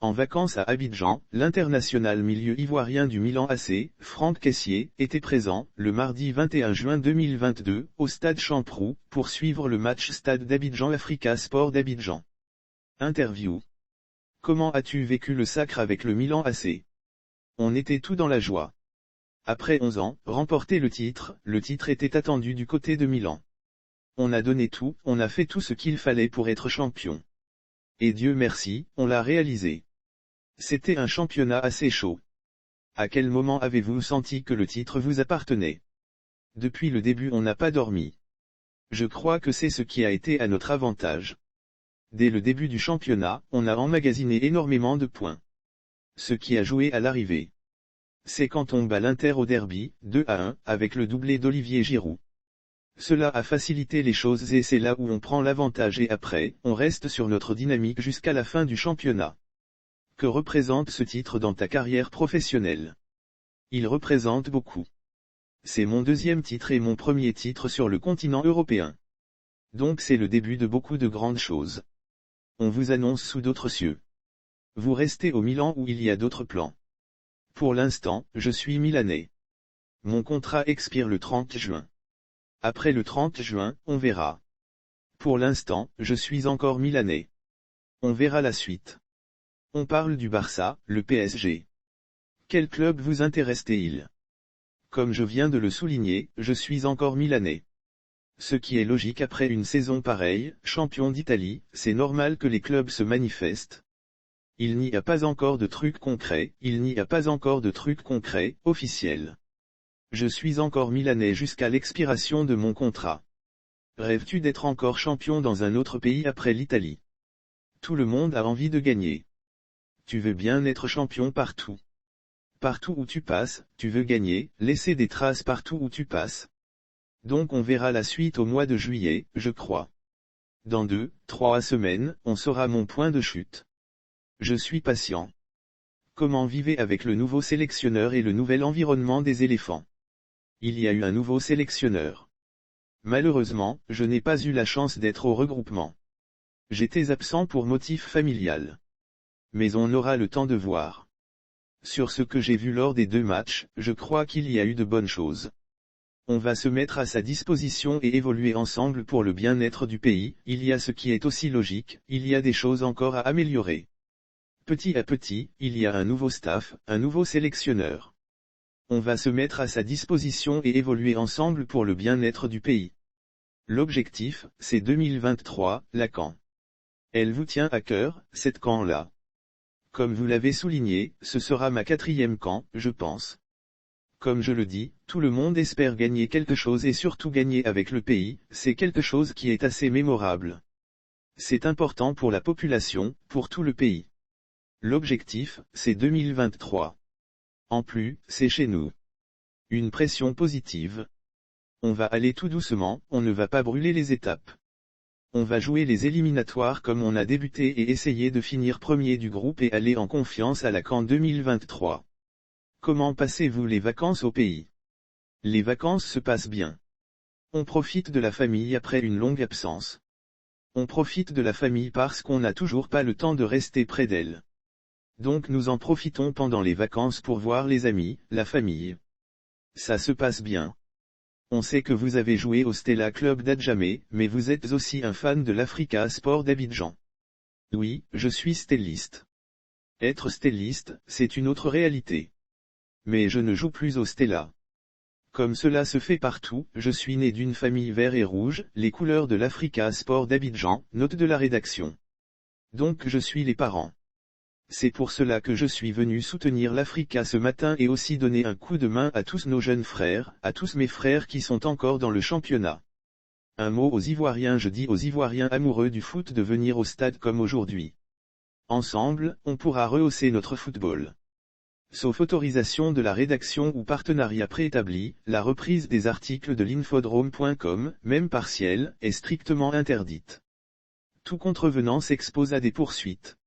En vacances à Abidjan, l'international milieu ivoirien du Milan AC, Franck Kessié, était présent, le mardi 21 juin 2022, au stade Champroux, pour suivre le match Stade d'Abidjan Africa Sport d'Abidjan. Interview. Comment as-tu vécu le sacre avec le Milan AC? On était tout dans la joie. Après 11 ans, remporter le titre était attendu du côté de Milan. On a donné tout, on a fait tout ce qu'il fallait pour être champion. Et Dieu merci, on l'a réalisé. C'était un championnat assez chaud. À quel moment avez-vous senti que le titre vous appartenait? Depuis le début on n'a pas dormi. Je crois que c'est ce qui a été à notre avantage. Dès le début du championnat, on a emmagasiné énormément de points. Ce qui a joué à l'arrivée. C'est quand on bat l'Inter au derby, 2-1, avec le doublé d'Olivier Giroud. Cela a facilité les choses et c'est là où on prend l'avantage et après, on reste sur notre dynamique jusqu'à la fin du championnat. Que représente ce titre dans ta carrière professionnelle? Il représente beaucoup. C'est mon deuxième titre et mon premier titre sur le continent européen. Donc c'est le début de beaucoup de grandes choses. On vous annonce sous d'autres cieux. Vous restez au Milan où il y a d'autres plans. Pour l'instant, je suis milanais. Mon contrat expire le 30 juin. Après le 30 juin, on verra. Pour l'instant, je suis encore milanais. On verra la suite. On parle du Barça, le PSG. Quel club vous intéresse-t-il? Comme je viens de le souligner, je suis encore milanais. Ce qui est logique après une saison pareille, champion d'Italie, c'est normal que les clubs se manifestent. Il n'y a pas encore de trucs concrets, officiels. Je suis encore milanais jusqu'à l'expiration de mon contrat. Rêves-tu d'être encore champion dans un autre pays après l'Italie? Tout le monde a envie de gagner. Tu veux bien être champion partout. Partout où tu passes, tu veux gagner, laisser des traces partout où tu passes. Donc on verra la suite au mois de juillet, je crois. Dans 2-3 semaines, on saura mon point de chute. Je suis patient. Comment vivez avec le nouveau sélectionneur et le nouvel environnement des éléphants? Il y a eu un nouveau sélectionneur. Malheureusement, je n'ai pas eu la chance d'être au regroupement. J'étais absent pour motif familial. Mais on aura le temps de voir. Sur ce que j'ai vu lors des 2 matchs, je crois qu'il y a eu de bonnes choses. On va se mettre à sa disposition et évoluer ensemble pour le bien-être du pays. Il y a ce qui est aussi logique, il y a des choses encore à améliorer. Petit à petit, il y a un nouveau staff, un nouveau sélectionneur. On va se mettre à sa disposition et évoluer ensemble pour le bien-être du pays. L'objectif, c'est 2023, la CAN. Elle vous tient à cœur, cette CAN-là. Comme vous l'avez souligné, ce sera ma 4e CAN, je pense. Comme je le dis, tout le monde espère gagner quelque chose et surtout gagner avec le pays, c'est quelque chose qui est assez mémorable. C'est important pour la population, pour tout le pays. L'objectif, c'est 2023. En plus, c'est chez nous. Une pression positive. On va aller tout doucement, on ne va pas brûler les étapes. On va jouer les éliminatoires comme on a débuté et essayer de finir premier du groupe et aller en confiance à la CAN 2023. Comment passez-vous les vacances au pays? Les vacances se passent bien. On profite de la famille après une longue absence. On profite de la famille parce qu'on n'a toujours pas le temps de rester près d'elle. Donc nous en profitons pendant les vacances pour voir les amis, la famille. Ça se passe bien. On sait que vous avez joué au Stella Club d'Adjamé, mais vous êtes aussi un fan de l'Africa Sport d'Abidjan. Oui, je suis stelliste. Être stelliste, c'est une autre réalité. Mais je ne joue plus au Stella. Comme cela se fait partout, je suis né d'une famille vert et rouge, les couleurs de l'Africa Sport d'Abidjan, note de la rédaction. Donc je suis les parents. C'est pour cela que je suis venu soutenir l'Africa ce matin et aussi donner un coup de main à tous nos jeunes frères, à tous mes frères qui sont encore dans le championnat. Un mot aux Ivoiriens, je dis aux Ivoiriens amoureux du foot de venir au stade comme aujourd'hui. Ensemble, on pourra rehausser notre football. Sauf autorisation de la rédaction ou partenariat préétabli, la reprise des articles de l'infodrome.com, même partielle, est strictement interdite. Tout contrevenant s'expose à des poursuites.